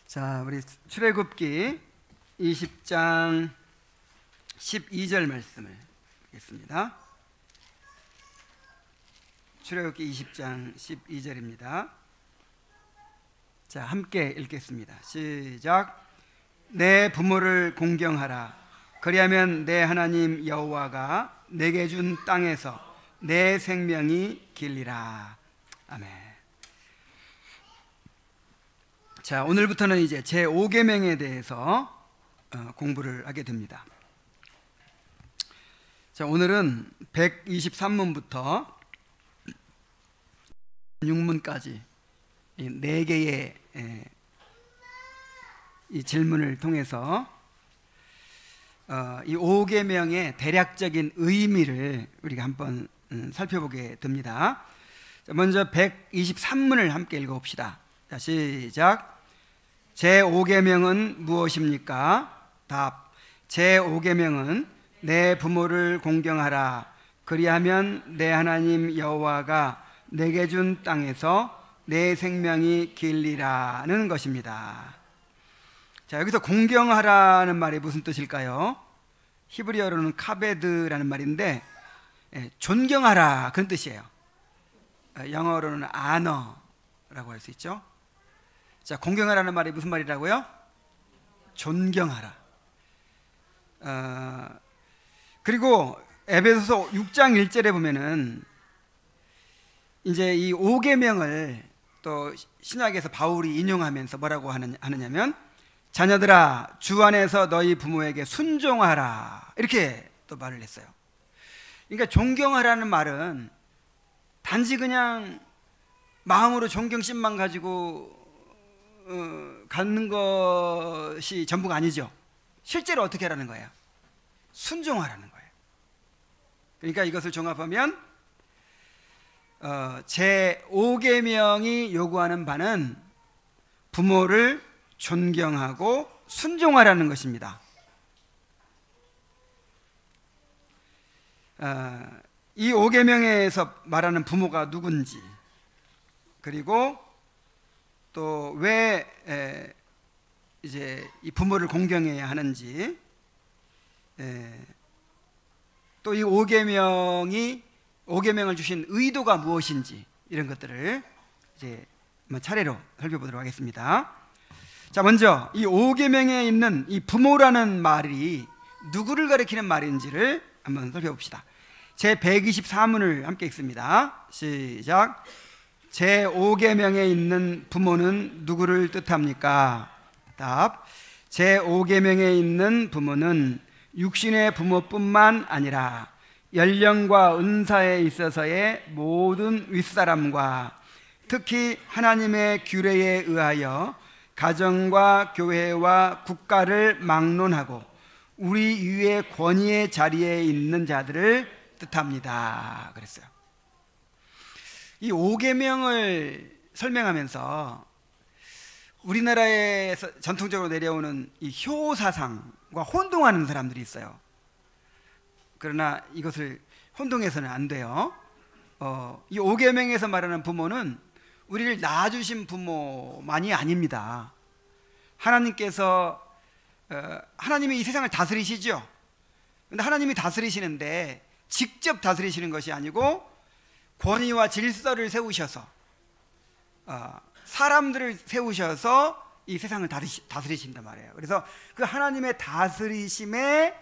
자, 우리 출애굽기 20장 12절 말씀을 보겠습니다. 출애굽기 20장 12절입니다. 자, 함께 읽겠습니다. 시작. 내 부모를 공경하라. 그리하면 내 하나님 여호와가 내게 준 땅에서 내 생명이 길리라. 아멘. 자, 오늘부터는 이제 제5계명에 대해서 공부를 하게 됩니다. 자, 오늘은 123문부터 6문까지 4개의 이 질문을 통해서 이 5계명의 대략적인 의미를 우리가 한번 살펴보게 됩니다. 자, 먼저 123문을 함께 읽어봅시다. 자, 시작. 제5계명은 무엇입니까? 답. 제5계명은 내 부모를 공경하라. 그리하면 내 하나님 여호와가 내게 준 땅에서 내 생명이 길리라는 것입니다. 자, 여기서 공경하라는 말이 무슨 뜻일까요? 히브리어로는 카베드라는 말인데 존경하라 그런 뜻이에요. 영어로는 아너라고 할 수 있죠. 자, 공경하라는 말이 무슨 말이라고요? 존경하라. 그리고 에베소서 6장 1절에 보면은 이제 이 5계명을 또 신약에서 바울이 인용하면서 뭐라고 하느냐면 자녀들아 주 안에서 너희 부모에게 순종하라 이렇게 또 말을 했어요. 그러니까 존경하라는 말은 단지 그냥 마음으로 존경심만 가지고 갖는 것이 전부가 아니죠. 실제로 어떻게 하라는 거예요? 순종하라는 거예요. 그러니까 이것을 종합하면 제5계명이 요구하는 바는 부모를 존경하고 순종하라는 것입니다. 이 5계명에서 말하는 부모가 누군지, 그리고 또 왜 이제 이 부모를 공경해야 하는지, 또 이 5계명을 주신 의도가 무엇인지 이런 것들을 이제 한번 차례로 살펴보도록 하겠습니다. 자, 먼저 이 5계명에 있는 이 부모라는 말이 누구를 가리키는 말인지를 한번 살펴봅시다. 제 124문을 함께 읽습니다. 시작. 제5계명에 있는 부모는 누구를 뜻합니까? 답. 제5계명에 있는 부모는 육신의 부모뿐만 아니라 연령과 은사에 있어서의 모든 윗사람과 특히 하나님의 규례에 의하여 가정과 교회와 국가를 막론하고 우리 위의 권위의 자리에 있는 자들을 뜻합니다. 그랬어요. 이 5계명을 설명하면서 우리나라에서 전통적으로 내려오는 이 효사상과 혼동하는 사람들이 있어요. 그러나 이것을 혼동해서는 안 돼요. 이 5계명에서 말하는 부모는 우리를 낳아주신 부모만이 아닙니다. 하나님께서 하나님이 이 세상을 다스리시죠. 그런데 하나님이 다스리시는데 직접 다스리시는 것이 아니고 권위와 질서를 세우셔서 사람들을 세우셔서 이 세상을 다스리신단 말이에요. 그래서 그 하나님의 다스리심에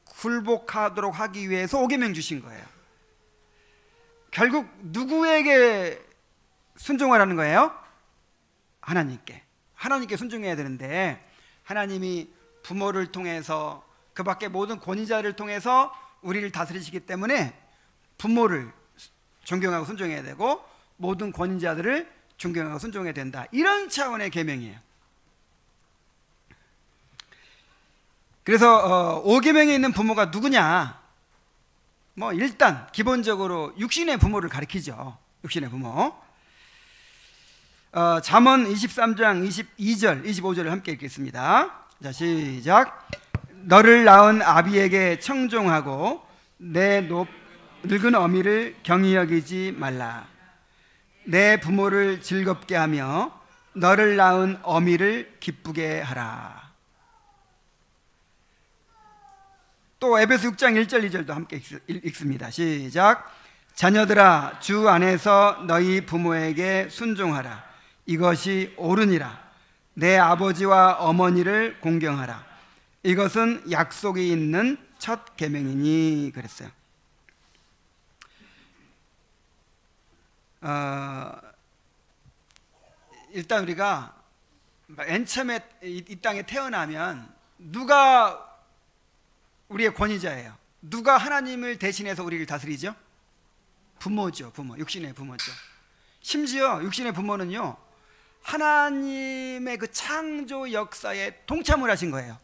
굴복하도록 하기 위해서 5계명 주신 거예요. 결국 누구에게 순종하라는 거예요? 하나님께 순종해야 되는데 하나님이 부모를 통해서 그 밖에 모든 권위자를 통해서 우리를 다스리시기 때문에 부모를 존경하고 순종해야 되고 모든 권위자들을 존경하고 순종해야 된다. 이런 차원의 계명이에요. 그래서 5계명에 있는 부모가 누구냐? 뭐 일단 기본적으로 육신의 부모를 가리키죠. 육신의 부모. 잠언 23장 22절 25절을 함께 읽겠습니다. 자, 시작. 너를 낳은 아비에게 청종하고 내 늙은 어미를 경히 여기지 말라. 내 부모를 즐겁게 하며 너를 낳은 어미를 기쁘게 하라. 또 에베소 6장 1절 2절도 함께 읽습니다. 시작. 자녀들아, 주 안에서 너희 부모에게 순종하라. 이것이 옳으니라. 내 아버지와 어머니를 공경하라. 이것은 약속이 있는 첫 계명이니. 그랬어요. 일단 우리가 맨 처음에 이 땅에 태어나면 누가 우리의 권위자예요? 누가 하나님을 대신해서 우리를 다스리죠? 부모죠. 부모, 육신의 부모죠. 심지어 육신의 부모는요, 하나님의 그 창조 역사에 동참을 하신 거예요.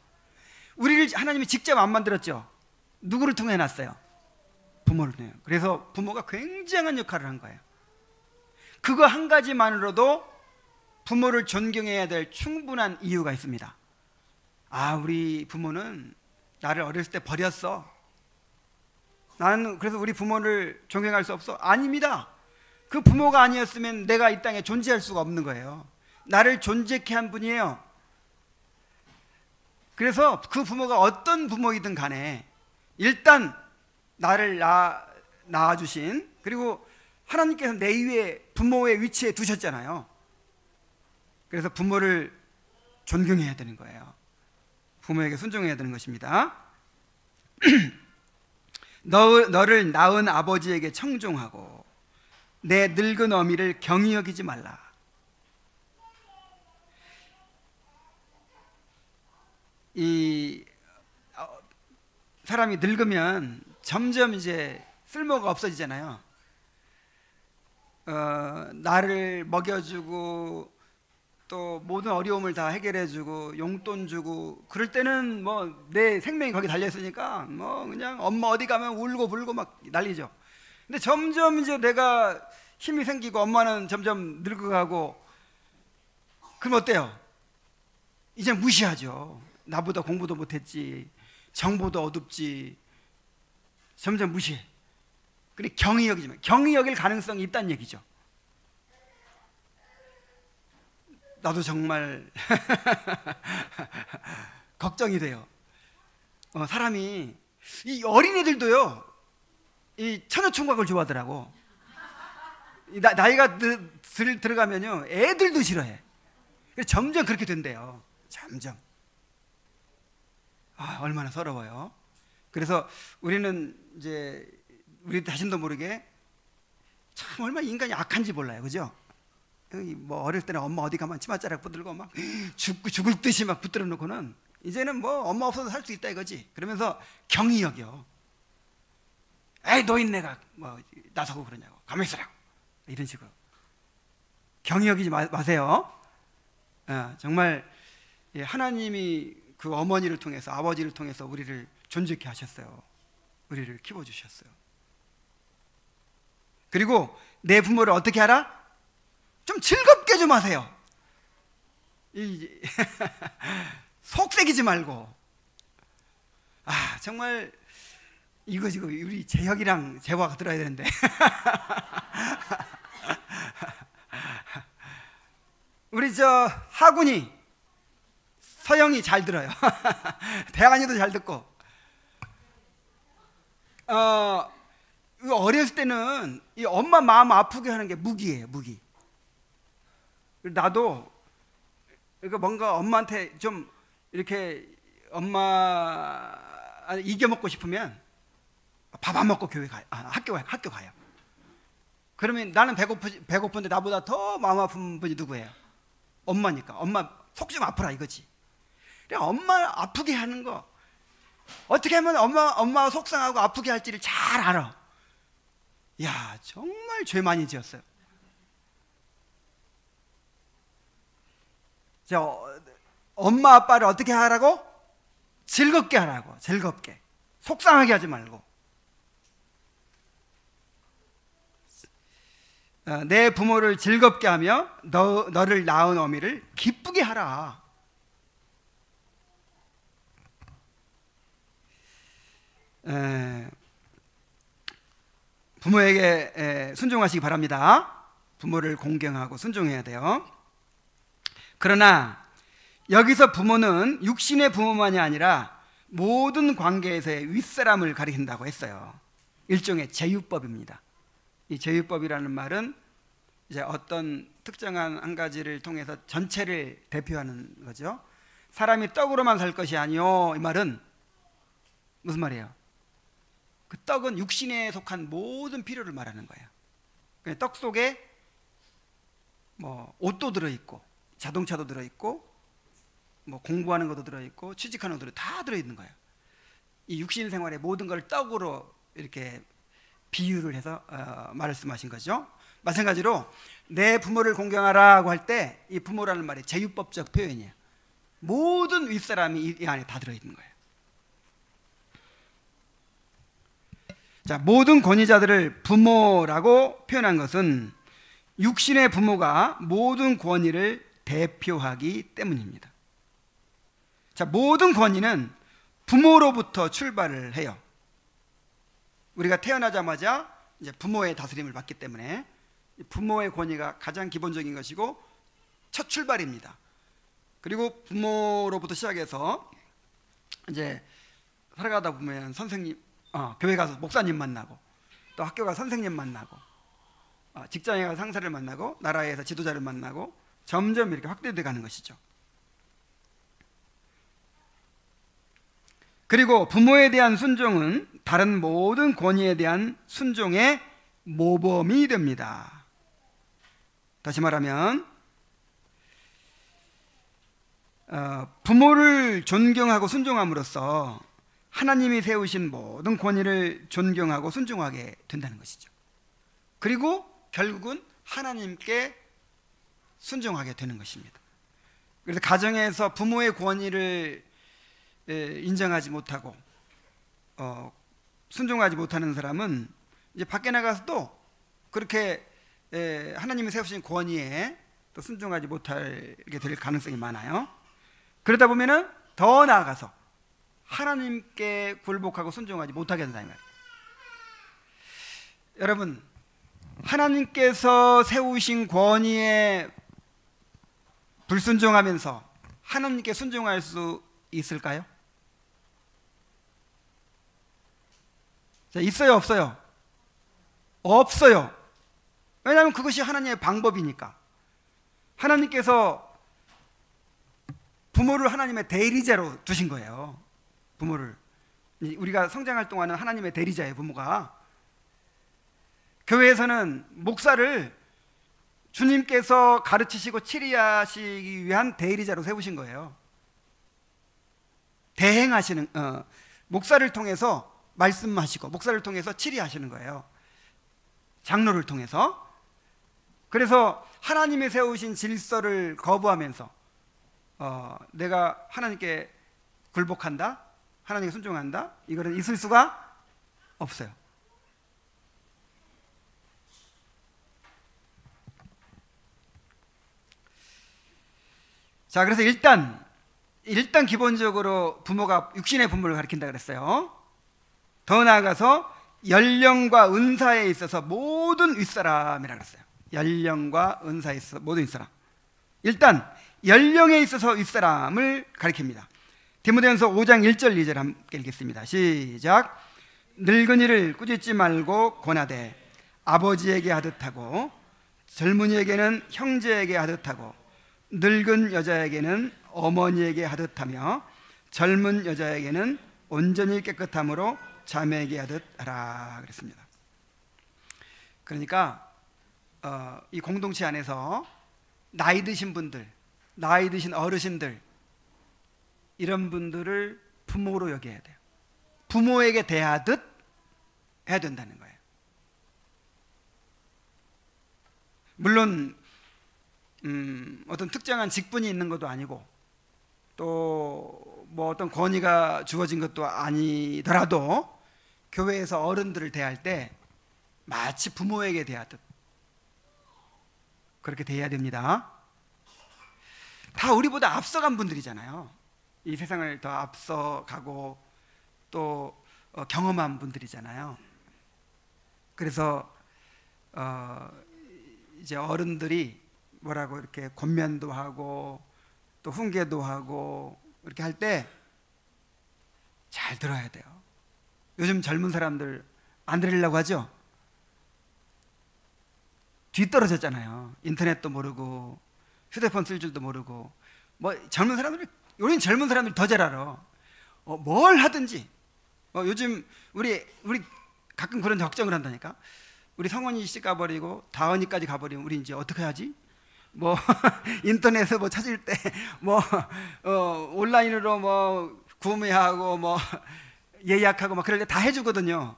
우리를 하나님이 직접 안 만들었죠. 누구를 통해 놨어요? 부모를 통해요. 그래서 부모가 굉장한 역할을 한 거예요. 그거 한 가지만으로도 부모를 존경해야 될 충분한 이유가 있습니다. 아, 우리 부모는 나를 어렸을 때 버렸어. 나는 그래서 우리 부모를 존경할 수 없어? 아닙니다. 그 부모가 아니었으면 내가 이 땅에 존재할 수가 없는 거예요. 나를 존재케 한 분이에요. 그래서 그 부모가 어떤 부모이든 간에 일단 나를 낳아주신, 그리고 하나님께서 내 위에 부모의 위치에 두셨잖아요. 그래서 부모를 존경해야 되는 거예요. 부모에게 순종해야 되는 것입니다. 너를 낳은 아버지에게 청종하고 내 늙은 어미를 경히 여기지 말라. 이 사람이 늙으면 점점 이제 쓸모가 없어지잖아요. 나를 먹여주고 또 모든 어려움을 다 해결해주고 용돈 주고 그럴 때는 뭐 내 생명이 거기 달려있으니까 뭐 그냥 엄마 어디 가면 울고 불고 막 난리죠. 근데 점점 이제 내가 힘이 생기고 엄마는 점점 늙어가고 그럼 어때요? 이제 무시하죠. 나보다 공부도 못했지, 정보도 어둡지, 점점 무시해. 근데 경히 여기지만 경히 여길 가능성이 있다는 얘기죠. 나도 정말 걱정이 돼요. 사람이 이 어린애들도요, 이 처녀총각을 좋아하더라고. 나이가 들어가면요, 애들도 싫어해. 그래서 점점 그렇게 된대요. 점점. 아, 얼마나 서러워요. 그래서 우리는 이제 우리 자신도 모르게 참 얼마나 인간이 악한지 몰라요, 그죠? 뭐 어릴 때는 엄마 어디 가면 치맛자락 붙들고 막 죽을 듯이 막 붙들어 놓고는 이제는 뭐 엄마 없어도 살 수 있다 이거지. 그러면서 경히 여겨. 에이, 노인네가 뭐 나서고 그러냐고, 가만히 있으라고, 이런 식으로 경히 여기지 마세요. 정말 하나님이 그 어머니를 통해서, 아버지를 통해서 우리를 존재케 하셨어요. 우리를 키워주셨어요. 그리고 내 부모를 어떻게 하라? 좀 즐겁게 좀 하세요. 속색이지 말고. 아, 정말 이거 지금 우리 재혁이랑 재화가 들어야 되는데. 우리 저 하군이, 서영이 잘 들어요. 대한이도 잘 듣고. 어렸을 때는 이 엄마 마음 아프게 하는 게 무기예요, 무기. 나도 뭔가 엄마한테 좀 이렇게 엄마 이겨먹고 싶으면 밥 안 먹고 학교 가요. 그러면 나는 배고픈데 나보다 더 마음 아픈 분이 누구예요? 엄마니까. 엄마 속 좀 아프라 이거지. 그냥 엄마 아프게 하는 거, 어떻게 하면 엄마가 속상하고 아프게 할지를 잘 알아. 야, 정말 죄 많이 지었어요. 엄마 아빠를 어떻게 하라고? 즐겁게 하라고. 즐겁게. 속상하게 하지 말고. 내 부모를 즐겁게 하며 너를 낳은 어미를 기쁘게 하라. 부모에게 순종하시기 바랍니다. 부모를 공경하고 순종해야 돼요. 그러나 여기서 부모는 육신의 부모만이 아니라 모든 관계에서의 윗사람을 가리킨다고 했어요. 일종의 제휴법입니다. 이 제휴법이라는 말은 이제 어떤 특정한 한 가지를 통해서 전체를 대표하는 거죠. 사람이 떡으로만 살 것이 아니요, 이 말은 무슨 말이에요? 그 떡은 육신에 속한 모든 필요를 말하는 거예요. 떡 속에 뭐 옷도 들어있고 자동차도 들어있고 뭐 공부하는 것도 들어있고 취직하는 것도 다 들어있는 거예요. 이 육신 생활의 모든 걸 떡으로 이렇게 비유를 해서 말씀하신 거죠. 마찬가지로 내 부모를 공경하라고 할 때 이 부모라는 말이 제휴법적 표현이에요. 모든 윗사람이 이 안에 다 들어있는 거예요. 자, 모든 권위자들을 부모라고 표현한 것은 육신의 부모가 모든 권위를 대표하기 때문입니다. 자, 모든 권위는 부모로부터 출발을 해요. 우리가 태어나자마자 이제 부모의 다스림을 받기 때문에 부모의 권위가 가장 기본적인 것이고 첫 출발입니다. 그리고 부모로부터 시작해서 이제 살아가다 보면 선생님, 교회 가서 목사님 만나고 또 학교 가서 선생님 만나고 직장에 가서 상사를 만나고 나라에서 지도자를 만나고 점점 이렇게 확대돼 가는 것이죠. 그리고 부모에 대한 순종은 다른 모든 권위에 대한 순종의 모범이 됩니다. 다시 말하면 부모를 존경하고 순종함으로써 하나님이 세우신 모든 권위를 존경하고 순종하게 된다는 것이죠. 그리고 결국은 하나님께 순종하게 되는 것입니다. 그래서 가정에서 부모의 권위를 인정하지 못하고 순종하지 못하는 사람은 이제 밖에 나가서도 그렇게 하나님이 세우신 권위에 또 순종하지 못하게 될 가능성이 많아요. 그러다 보면은 더 나아가서 하나님께 굴복하고 순종하지 못하게 된다 이 말이에요. 여러분, 하나님께서 세우신 권위에 불순종하면서 하나님께 순종할 수 있을까요? 자, 있어요, 없어요? 없어요. 왜냐하면 그것이 하나님의 방법이니까. 하나님께서 부모를 하나님의 대리자로 두신 거예요. 부모를. 우리가 성장할 동안은 하나님의 대리자예요, 부모가. 교회에서는 목사를 주님께서 가르치시고 치리하시기 위한 대리자로 세우신 거예요. 대행하시는, 목사를 통해서 말씀하시고 목사를 통해서 치리하시는 거예요. 장로를 통해서. 그래서 하나님이 세우신 질서를 거부하면서 내가 하나님께 굴복한다, 하나님께 순종한다, 이거는 있을 수가 없어요. 자, 그래서 일단 기본적으로 부모가 육신의 부모를 가리킨다 그랬어요. 더 나아가서 연령과 은사에 있어서 모든 윗사람이라 그랬어요. 연령과 은사에 있어서 모든 윗사람. 일단 연령에 있어서 윗사람을 가리킵니다. 디모데전서 5장 1절 2절 함께 읽겠습니다. 시작. 늙은이를 꾸짖지 말고 권하되 아버지에게 하듯 하고 젊은이에게는 형제에게 하듯 하고 늙은 여자에게는 어머니에게 하듯 하며 젊은 여자에게는 온전히 깨끗함으로 자매에게 하듯 하라 그랬습니다. 그러니까 이 공동체 안에서 나이 드신 분들, 나이 드신 어르신들, 이런 분들을 부모로 여겨야 돼요. 부모에게 대하듯 해야 된다는 거예요. 물론 어떤 특정한 직분이 있는 것도 아니고 또 뭐 어떤 권위가 주어진 것도 아니더라도 교회에서 어른들을 대할 때 마치 부모에게 대하듯 그렇게 대해야 됩니다. 다 우리보다 앞서간 분들이잖아요. 이 세상을 더 앞서가고 또 경험한 분들이잖아요. 그래서 이제 어른들이 뭐라고 이렇게 권면도 하고 또 훈계도 하고 이렇게 할 때 잘 들어야 돼요. 요즘 젊은 사람들 안 들으려고 하죠? 뒤떨어졌잖아요. 인터넷도 모르고 휴대폰 쓸 줄도 모르고. 뭐 젊은 사람들이, 우리는 젊은 사람들이 더 잘 알아. 뭘 하든지. 요즘 우리 가끔 그런 걱정을 한다니까. 우리 성원이 씨 가버리고 다은이까지 가버리면 우리 이제 어떻게 하지? 뭐 인터넷에 뭐 찾을 때 뭐 온라인으로 뭐 구매하고 뭐 예약하고 막 그럴 때 다 해주거든요.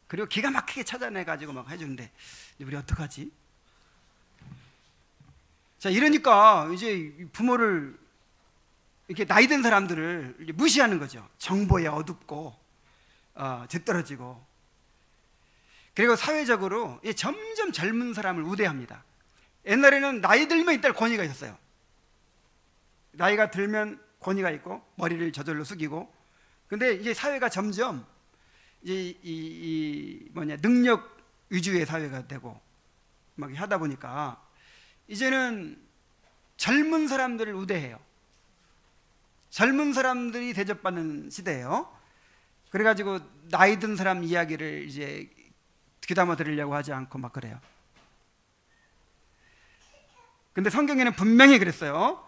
그리고 기가 막히게 찾아내 가지고 막 해주는데 우리 어떡하지? 자, 이러니까 이제 부모를 이렇게 나이 든 사람들을 무시하는 거죠. 정보에 어둡고 뒤떨어지고. 그리고 사회적으로 점점 젊은 사람을 우대합니다. 옛날에는 나이 들면 이딸 권위가 있었어요. 나이가 들면 권위가 있고 머리를 저절로 숙이고. 근데 이제 사회가 점점 이제 능력 위주의 사회가 되고 막 하다 보니까 이제는 젊은 사람들을 우대해요. 젊은 사람들이 대접받는 시대예요. 그래가지고 나이 든 사람 이야기를 이제 귀담아 들으려고 하지 않고 막 그래요. 근데 성경에는 분명히 그랬어요.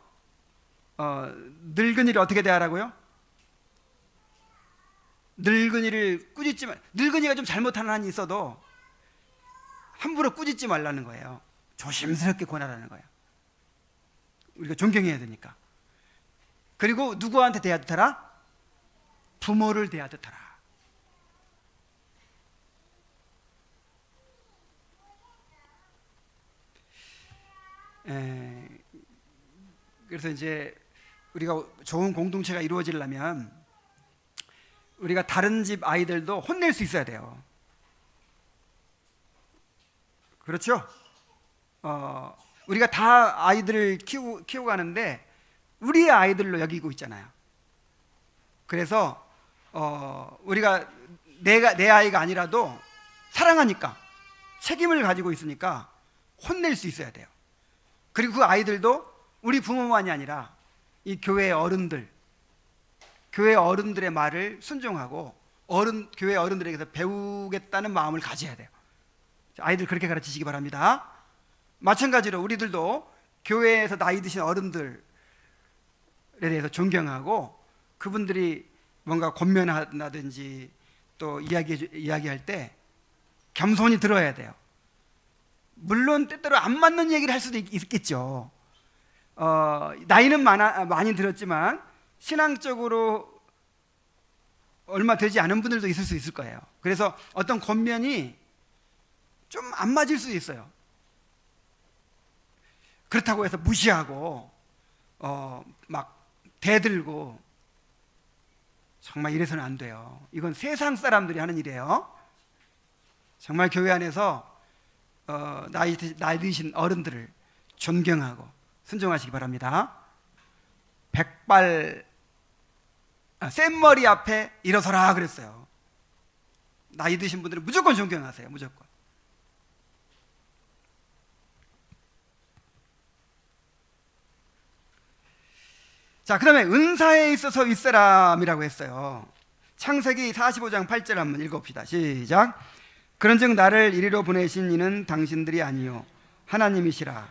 늙은이를 어떻게 대하라고요? 늙은이를 꾸짖지 말. 늙은이가 좀 잘못하는 한이 있어도 함부로 꾸짖지 말라는 거예요. 조심스럽게 권하라는 거예요. 우리가 존경해야 되니까. 그리고 누구한테 대하듯 하라? 부모를 대하듯 하라. 그래서 이제 우리가 좋은 공동체가 이루어지려면 우리가 다른 집 아이들도 혼낼 수 있어야 돼요. 그렇죠? 우리가 다 아이들을 키우고 가는데 우리의 아이들로 여기고 있잖아요. 그래서 우리가 내 아이가 아니라도 사랑하니까, 책임을 가지고 있으니까 혼낼 수 있어야 돼요. 그리고 그 아이들도 우리 부모만이 아니라 이 교회의 어른들, 교회 어른들의 말을 순종하고 교회 어른들에게서 배우겠다는 마음을 가져야 돼요. 아이들 그렇게 가르치시기 바랍니다. 마찬가지로 우리들도 교회에서 나이 드신 어른들에 대해서 존경하고 그분들이 뭔가 권면하든지 또 이야기할 때 겸손히 들어야 돼요. 물론 때때로 안 맞는 얘기를 할 수도 있겠죠. 나이는 많이 들었지만 신앙적으로 얼마 되지 않은 분들도 있을 수 있을 거예요. 그래서 어떤 권면이 좀 안 맞을 수 있어요. 그렇다고 해서 무시하고 막 대들고 정말 이래서는 안 돼요. 이건 세상 사람들이 하는 일이에요. 정말 교회 안에서 나이 드신 어른들을 존경하고 순종하시기 바랍니다. 센 머리 앞에 일어서라 그랬어요. 나이 드신 분들은 무조건 존경하세요. 무조건. 자, 그 다음에 은사에 있어서 윗사람이라고 했어요. 창세기 45장 8절 한번 읽어봅시다. 시작. 그런즉 나를 이리로 보내신 이는 당신들이 아니요 하나님이시라.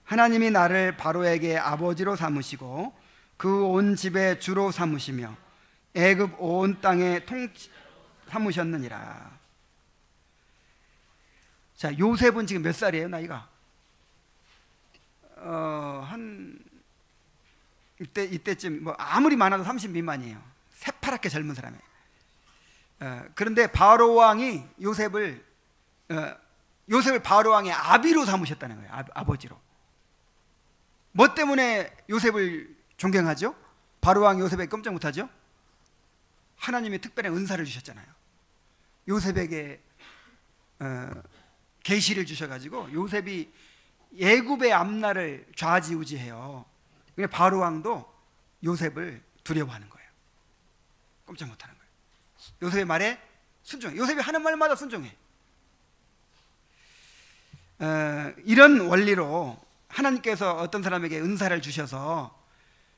하나님이 나를 바로에게 아버지로 삼으시고 그 온 집의 주로 삼으시며 애굽 온 땅에 삼으셨느니라. 자, 요셉은 지금 몇 살이에요, 나이가? 이때쯤 뭐 아무리 많아도 30 미만이에요. 새파랗게 젊은 사람이에요. 그런데 바로 왕이 요셉을 바로 왕의 아비로 삼으셨다는 거예요. 아버지로. 뭐 때문에 요셉을 존경하죠? 바로 왕 요셉에게 꼼짝 못하죠? 하나님이 특별한 은사를 주셨잖아요. 요셉에게 계시를 주셔가지고 요셉이 애굽의 앞날을 좌지우지해요. 그러니까 바로 왕도 요셉을 두려워하는 거예요. 꼼짝 못하는 거예요. 요셉의 말에 순종해. 요셉이 하는 말마다 순종해. 이런 원리로 하나님께서 어떤 사람에게 은사를 주셔서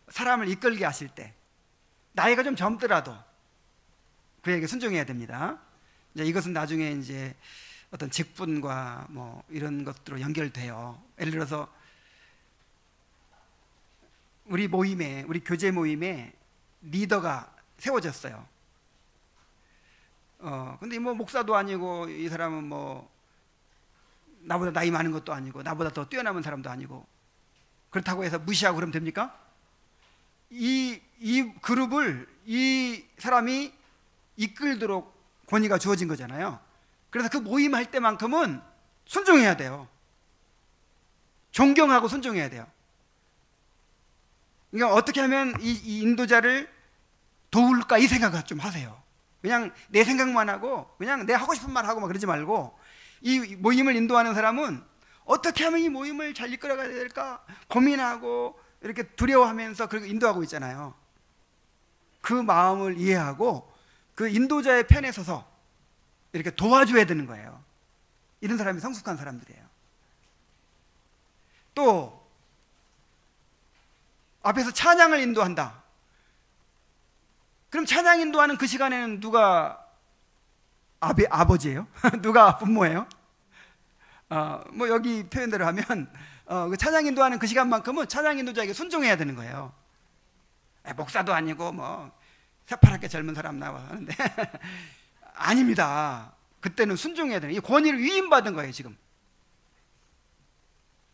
사람을 이끌게 하실 때 나이가 좀 젊더라도 그에게 순종해야 됩니다. 이제 이것은 나중에 이제 어떤 직분과 뭐 이런 것들로 연결돼요. 예를 들어서 우리 모임에, 우리 교제 모임에 리더가 세워졌어요. 근데 뭐 목사도 아니고 이 사람은 뭐 나보다 나이 많은 것도 아니고 나보다 더 뛰어남은 사람도 아니고 그렇다고 해서 무시하고 그러면 됩니까? 이 그룹을 이 사람이 이끌도록 권위가 주어진 거잖아요. 그래서 그 모임 할 때만큼은 순종해야 돼요. 존경하고 순종해야 돼요. 그러니까 어떻게 하면 이 인도자를 도울까 이 생각을 좀 하세요. 그냥 내 생각만 하고 그냥 내 하고 싶은 말 하고 막 그러지 말고 이 모임을 인도하는 사람은 어떻게 하면 이 모임을 잘 이끌어가야 될까 고민하고 이렇게 두려워하면서 그렇게 인도하고 있잖아요. 그 마음을 이해하고 그 인도자의 편에 서서 이렇게 도와줘야 되는 거예요. 이런 사람이 성숙한 사람들이에요. 또 앞에서 찬양을 인도한다. 그럼 찬양 인도하는 그 시간에는 누가 아버지예요? 누가 부모예요? 뭐 여기 표현대로 하면 그 찬양 인도하는 그 시간만큼은 찬양 인도자에게 순종해야 되는 거예요. 목사도 아니고 뭐 새파랗게 젊은 사람 나와 하는데 아닙니다. 그때는 순종해야 되는, 이 권위를 위임받은 거예요. 지금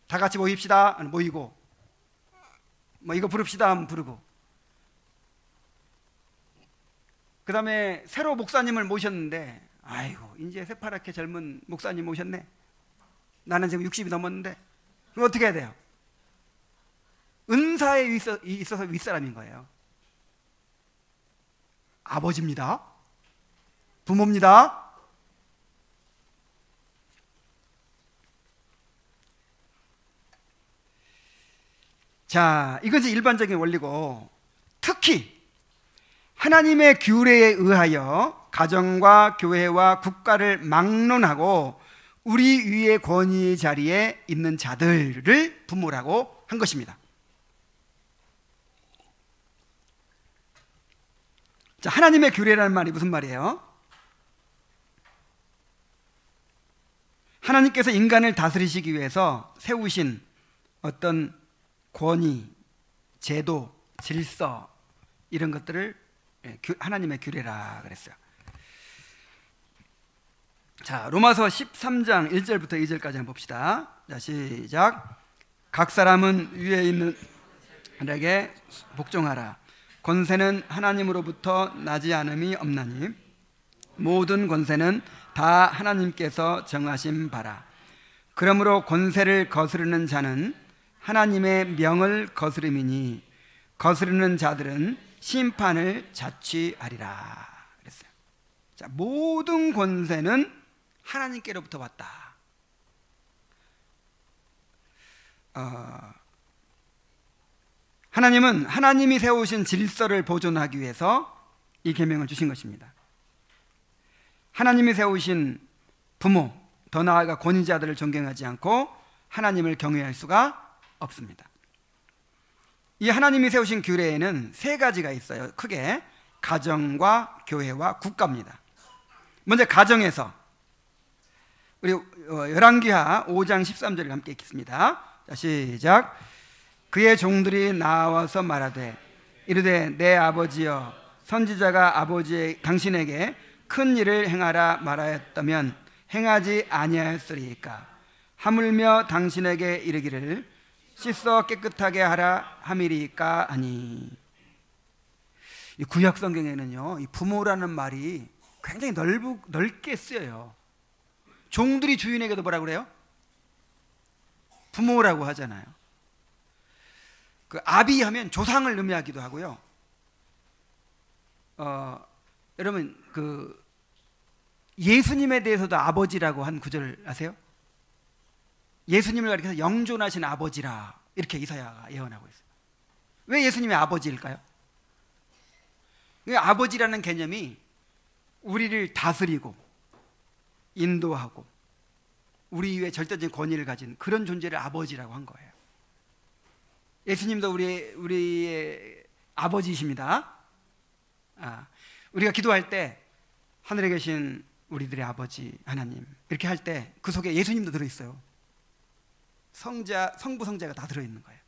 다 같이 모입시다 모이고 뭐 이거 부릅시다 하면 부르고, 그 다음에 새로 목사님을 모셨는데 아이고 이제 새파랗게 젊은 목사님 모셨네. 나는 지금 60이 넘었는데 그럼 어떻게 해야 돼요? 은사에 있어서 윗사람인 거예요. 아버지입니다. 부모입니다. 자, 이것이 일반적인 원리고, 특히 하나님의 규례에 의하여 가정과 교회와 국가를 막론하고 우리 위의 권위의 자리에 있는 자들을 부모라고 한 것입니다. 자, 하나님의 규례라는 말이 무슨 말이에요? 하나님께서 인간을 다스리시기 위해서 세우신 어떤 권위, 제도, 질서 이런 것들을 하나님의 규례라 그랬어요. 자, 로마서 13장 1절부터 2절까지 한번 봅시다. 자, 시작. 각 사람은 위에 있는 자에게 복종하라. 권세는 하나님으로부터 나지 않음이 없나니 모든 권세는 다 하나님께서 정하신 바라. 그러므로 권세를 거스르는 자는 하나님의 명을 거스름이니 거스르는 자들은 심판을 자취하리라 그랬어요. 자, 모든 권세는 하나님께로부터 왔다. 하나님은 하나님이 세우신 질서를 보존하기 위해서 이 계명을 주신 것입니다. 하나님이 세우신 부모, 더 나아가 권위자들을 존경하지 않고 하나님을 경외할 수가 없습니다. 이 하나님이 세우신 규례에는 세 가지가 있어요. 크게 가정과 교회와 국가입니다. 먼저 가정에서 우리 열왕기하 5장 13절을 함께 읽겠습니다. 자, 시작. 그의 종들이 나와서 말하되 이르되 내 아버지여 선지자가 아버지의 당신에게 큰 일을 행하라 말하였다면 행하지 아니하였으리까. 하물며 당신에게 이르기를 씻어 깨끗하게 하라 함이리까 하니. 이 구약 성경에는요, 이 부모라는 말이 굉장히 넓게 쓰여요. 종들이 주인에게도 뭐라 그래요? 부모라고 하잖아요. 그 아비 하면 조상을 의미하기도 하고요. 여러분 그 예수님에 대해서도 아버지라고 한 구절 아세요? 예수님을 가리켜서 영존하신 아버지라 이렇게 이사야가 예언하고 있어요. 왜 예수님이 아버지일까요? 아버지라는 개념이 우리를 다스리고 인도하고 우리 위에 절대적인 권위를 가진 그런 존재를 아버지라고 한 거예요. 예수님도 우리의 아버지이십니다. 우리가 기도할 때 하늘에 계신 우리들의 아버지 하나님 이렇게 할 때 그 속에 예수님도 들어있어요. 성부 성자가 다 들어있는 거예요.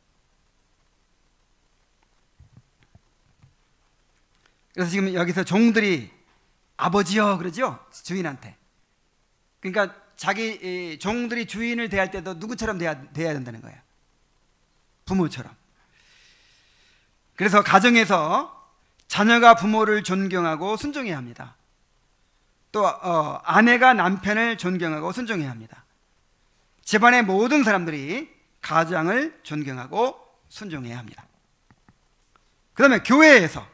그래서 지금 여기서 종들이 아버지여 그러죠? 주인한테. 그러니까 자기 종들이 주인을 대할 때도 누구처럼 대해야 된다는 거예요. 부모처럼. 그래서 가정에서 자녀가 부모를 존경하고 순종해야 합니다. 또 아내가 남편을 존경하고 순종해야 합니다. 집안의 모든 사람들이 가장을 존경하고 순종해야 합니다. 그 다음에 교회에서,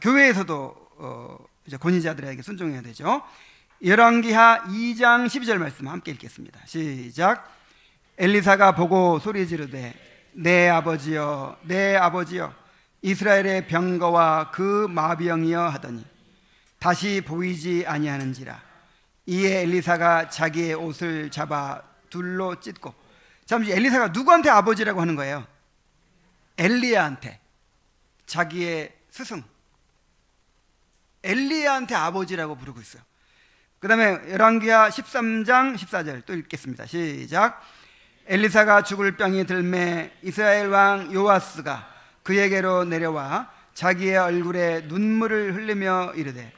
교회에서도 이제 권위자들에게 순종해야 되죠. 열왕기하 2장 12절 말씀 함께 읽겠습니다. 시작. 엘리사가 보고 소리 지르되 내 아버지여 내 아버지여 이스라엘의 병거와 그 마병이여 하더니 다시 보이지 아니하는지라. 이에 엘리사가 자기의 옷을 잡아 둘로 찢고. 잠시 엘리사가 누구한테 아버지라고 하는 거예요? 엘리야한테, 자기의 스승 엘리야한테 아버지라고 부르고 있어요. 그 다음에 열왕기하 13장 14절 또 읽겠습니다. 시작. 엘리사가 죽을 병이 들매 이스라엘 왕 요아스가 그에게로 내려와 자기의 얼굴에 눈물을 흘리며 이르되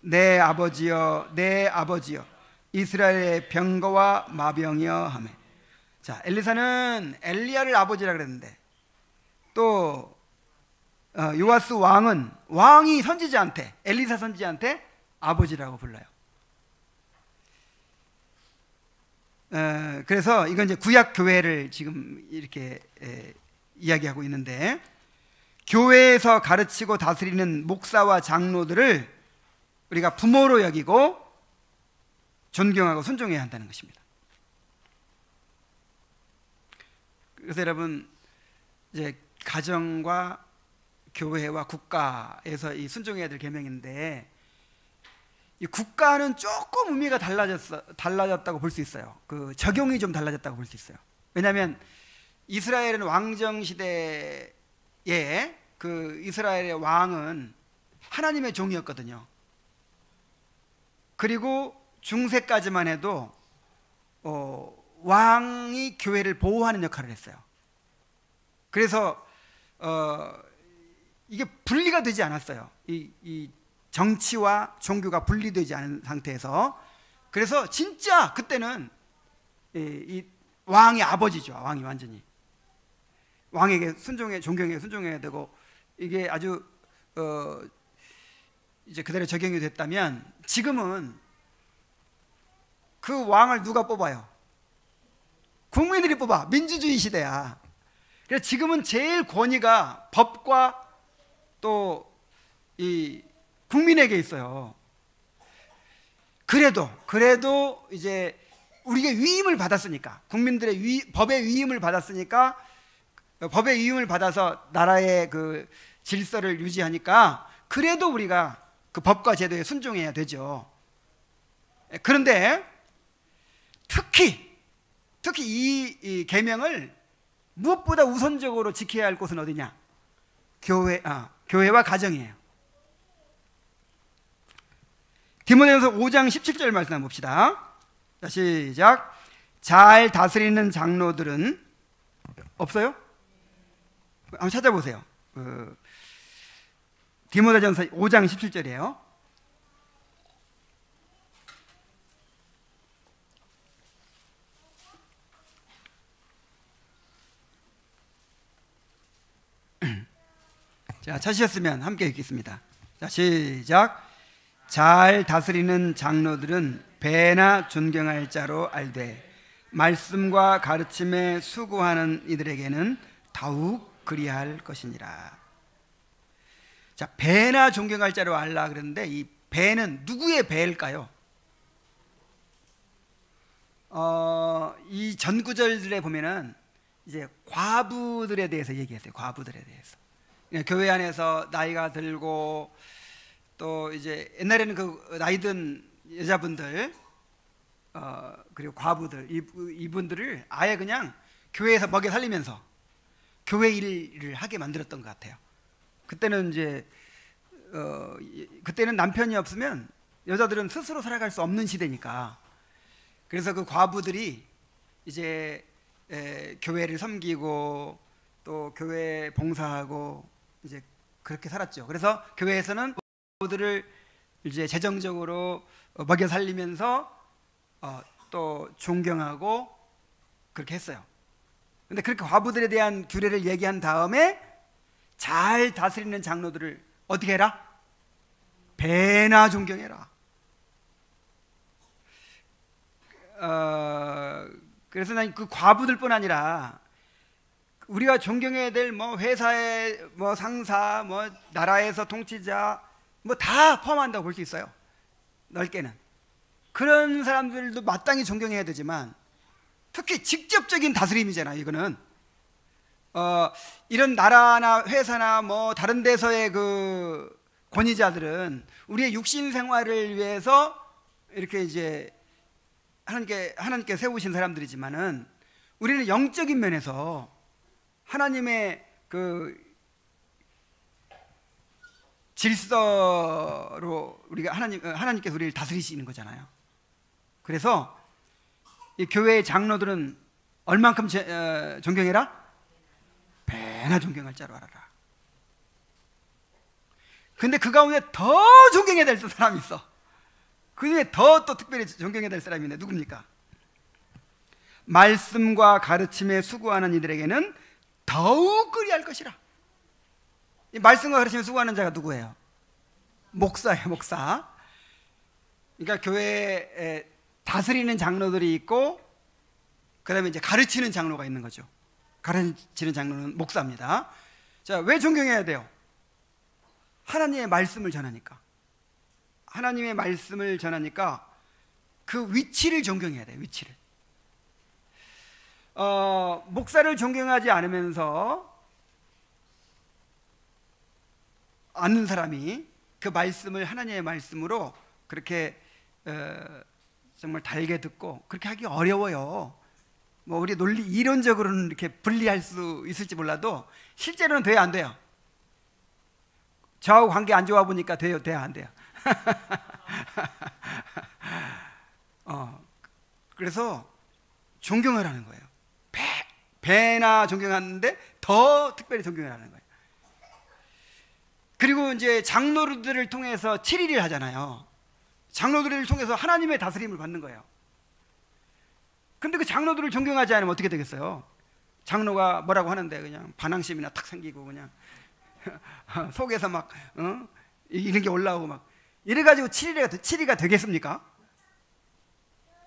내 아버지여 내 아버지여 이스라엘의 병거와 마병이여 하매. 자, 엘리사는 엘리야를 아버지라 그랬는데 또 요아스 왕이 선지자한테, 엘리사 선지자한테 아버지라고 불러요. 그래서 이건 이제 구약 교회를 지금 이렇게 이야기하고 있는데, 교회에서 가르치고 다스리는 목사와 장로들을 우리가 부모로 여기고 존경하고 순종해야 한다는 것입니다. 그래서 여러분, 이제 가정과 교회와 국가에서 이 순종해야 될 계명인데, 이 국가는 조금 의미가 달라졌다고 볼 수 있어요. 그 적용이 좀 달라졌다고 볼 수 있어요. 왜냐하면 이스라엘은 왕정 시대에 그 이스라엘의 왕은 하나님의 종이었거든요. 그리고 중세까지만 해도 왕이 교회를 보호하는 역할을 했어요. 그래서 이게 분리가 되지 않았어요. 이 정치와 종교가 분리되지 않은 상태에서. 그래서 진짜 그때는 이 왕이 아버지죠. 왕이 완전히 왕에게 존경에 순종해야 되고, 이게 아주 이제 그대로 적용이 됐다면, 지금은 그 왕을 누가 뽑아요? 국민들이 뽑아. 민주주의 시대야. 그래서 지금은 제일 권위가 법과 또 이 국민에게 있어요. 그래도 이제 우리가 위임을 받았으니까, 국민들의 법의 위임을 받았으니까, 법의 위임을 받아서 나라의 그 질서를 유지하니까 그래도 우리가 그 법과 제도에 순종해야 되죠. 그런데 특히 이 계명을 무엇보다 우선적으로 지켜야 할 곳은 어디냐? 교회와 가정이에요. 디모데전서 5장 17절 말씀 한번 봅시다. 자, 시작. 잘 다스리는 장로들은 없어요? 한번 찾아보세요. 디모데전서 5장 17절이에요. 자, 찾으셨으면 함께 읽겠습니다. 자, 시작. 잘 다스리는 장로들은 배나 존경할 자로 알되 말씀과 가르침에 수고하는 이들에게는 더욱 그리할 것이니라. 자, 배나 존경할 자로 알라 그랬는데, 이 배는 누구의 배일까요? 이 전구절들에 보면은 이제 과부들에 대해서 얘기했어요. 과부들에 대해서. 교회 안에서 나이가 들고, 또 이제 옛날에는 그 나이 든 여자분들, 그리고 과부들, 이분들을 아예 그냥 교회에서 먹여 살리면서 교회 일을 하게 만들었던 것 같아요. 그때는 이제 그때는 남편이 없으면 여자들은 스스로 살아갈 수 없는 시대니까, 그래서 그 과부들이 이제 교회를 섬기고 또 교회 봉사하고 이제 그렇게 살았죠. 그래서 교회에서는 과부들을 이제 재정적으로 먹여 살리면서 또 존경하고 그렇게 했어요. 근데 그렇게 과부들에 대한 규례를 얘기한 다음에 잘 다스리는 장로들을 어떻게 해라? 배나 존경해라. 그래서 난 그 과부들뿐 아니라 우리가 존경해야 될 뭐 회사의 뭐 상사, 뭐 나라에서 통치자, 뭐 다 포함한다고 볼 수 있어요. 넓게는 그런 사람들도 마땅히 존경해야 되지만, 특히 직접적인 다스림이잖아요. 이거는 이런 나라나 회사나 뭐 다른 데서의 그 권위자들은 우리의 육신 생활을 위해서 이렇게 이제 하나님께 세우신 사람들이지만은, 우리는 영적인 면에서 하나님의 그 질서로 우리가 하나님께서 우리를 다스리시는 거잖아요. 그래서 이 교회의 장로들은 얼만큼 존경해라? 배나 존경할 줄 알아라. 근데 그 가운데 더 존경해야 될 사람이 있어. 그 중에 더 또 특별히 존경해야 될 사람이 있네. 누굽니까? 말씀과 가르침에 수고하는 이들에게는 더욱 그리할 것이라. 이 말씀과 가르침에 수고하는 자가 누구예요? 목사예요, 목사. 그러니까 교회에 다스리는 장로들이 있고, 그 다음에 이제 가르치는 장로가 있는 거죠. 가르치는 장로는 목사입니다. 자, 왜 존경해야 돼요? 하나님의 말씀을 전하니까. 하나님의 말씀을 전하니까 그 위치를 존경해야 돼요. 위치를. 목사를 존경하지 않으면서 않는 사람이 그 말씀을 하나님의 말씀으로 그렇게 정말 달게 듣고 그렇게 하기 어려워요. 뭐 우리 논리 이론적으로는 이렇게 분리할 수 있을지 몰라도 실제로는 돼야 안 돼요. 저하고 관계 안 좋아 보니까 돼요, 돼야 안 돼요. 그래서 존경을 하는 거예요. 배나 존경하는데 더 특별히 존경을 하는 거예요. 그리고 이제 장로들을 통해서 7일을 하잖아요. 장로들을 통해서 하나님의 다스림을 받는 거예요. 근데 그 장로들을 존경하지 않으면 어떻게 되겠어요? 장로가 뭐라고 하는데 그냥 반항심이나 탁 생기고 그냥 속에서 막 이런 게 올라오고 막 이래가지고 7위가 되겠습니까?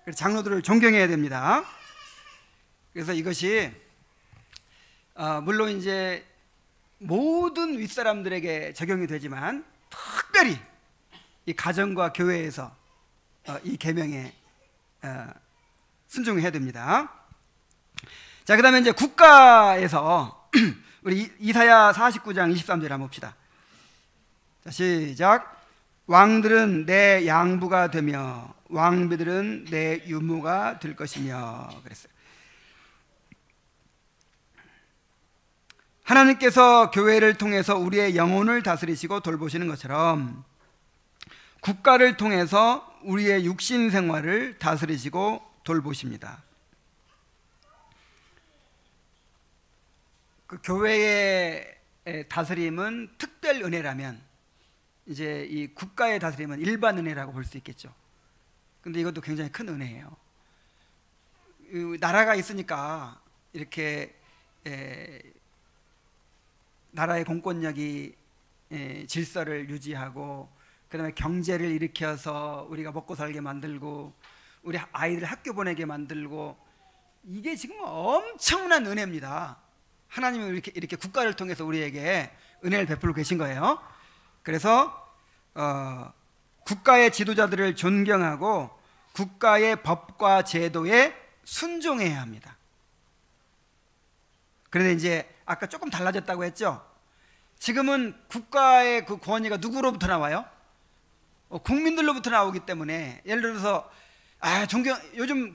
그래서 장로들을 존경해야 됩니다. 그래서 이것이 물론 이제 모든 윗사람들에게 적용이 되지만 특별히 이 가정과 교회에서 이 계명에 순종해야 됩니다. 자, 그 다음에 이제 국가에서 우리 이사야 49장 23절 한번 봅시다. 자, 시작. 왕들은 내 양부가 되며 왕비들은 내 유모가 될 것이며 그랬어요. 하나님께서 교회를 통해서 우리의 영혼을 다스리시고 돌보시는 것처럼 국가를 통해서 우리의 육신 생활을 다스리시고 돌보십니다. 그 교회의 다스림은 특별 은혜라면 이제 이 국가의 다스림은 일반 은혜라고 볼 수 있겠죠. 근데 이것도 굉장히 큰 은혜예요. 나라가 있으니까 이렇게 나라의 공권력이 질서를 유지하고 그 다음에 경제를 일으켜서 우리가 먹고 살게 만들고 우리 아이들 학교 보내게 만들고, 이게 지금 엄청난 은혜입니다. 하나님은 이렇게 국가를 통해서 우리에게 은혜를 베풀고 계신 거예요. 그래서 국가의 지도자들을 존경하고 국가의 법과 제도에 순종해야 합니다. 그런데 이제 아까 조금 달라졌다고 했죠. 지금은 국가의 그 권위가 누구로부터 나와요? 국민들로부터 나오기 때문에, 예를 들어서 요즘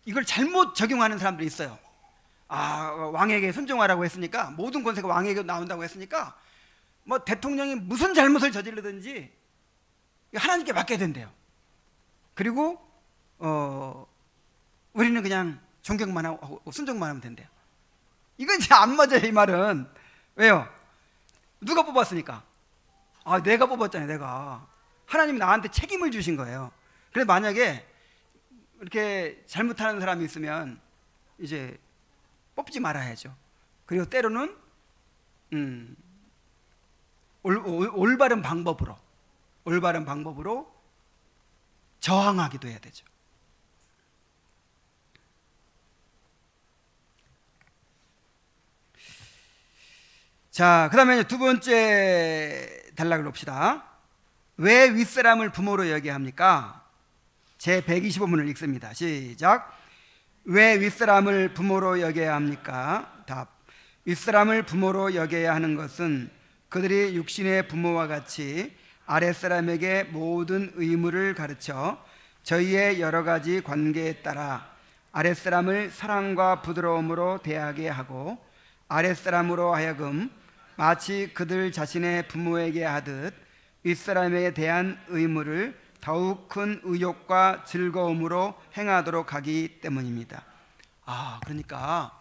이걸 잘못 적용하는 사람들이 있어요. 왕에게 순종하라고 했으니까, 모든 권세가 왕에게 나온다고 했으니까 뭐 대통령이 무슨 잘못을 저지르든지 하나님께 맡겨야 된대요. 그리고 우리는 그냥 존경만 하고 순종만 하면 된대요. 이건 이제 안 맞아요, 이 말은. 왜요? 누가 뽑았으니까? 내가 뽑았잖아요. 내가. 하나님이 나한테 책임을 주신 거예요. 그래서 만약에 이렇게 잘못하는 사람이 있으면 이제 뽑지 말아야죠. 그리고 때로는 올바른 방법으로 저항하기도 해야 되죠. 자, 그 다음에 두 번째 단락을 봅시다. 왜 윗사람을 부모로 여겨야 합니까? 제 125문을 읽습니다. 시작. 왜 윗사람을 부모로 여겨야 합니까? 답. 윗사람을 부모로 여겨야 하는 것은 그들이 육신의 부모와 같이 아랫사람에게 모든 의무를 가르쳐 저희의 여러 가지 관계에 따라 아랫사람을 사랑과 부드러움으로 대하게 하고 아랫사람으로 하여금 마치 그들 자신의 부모에게 하듯 윗사람에 대한 의무를 더욱 큰 의욕과 즐거움으로 행하도록 하기 때문입니다. 그러니까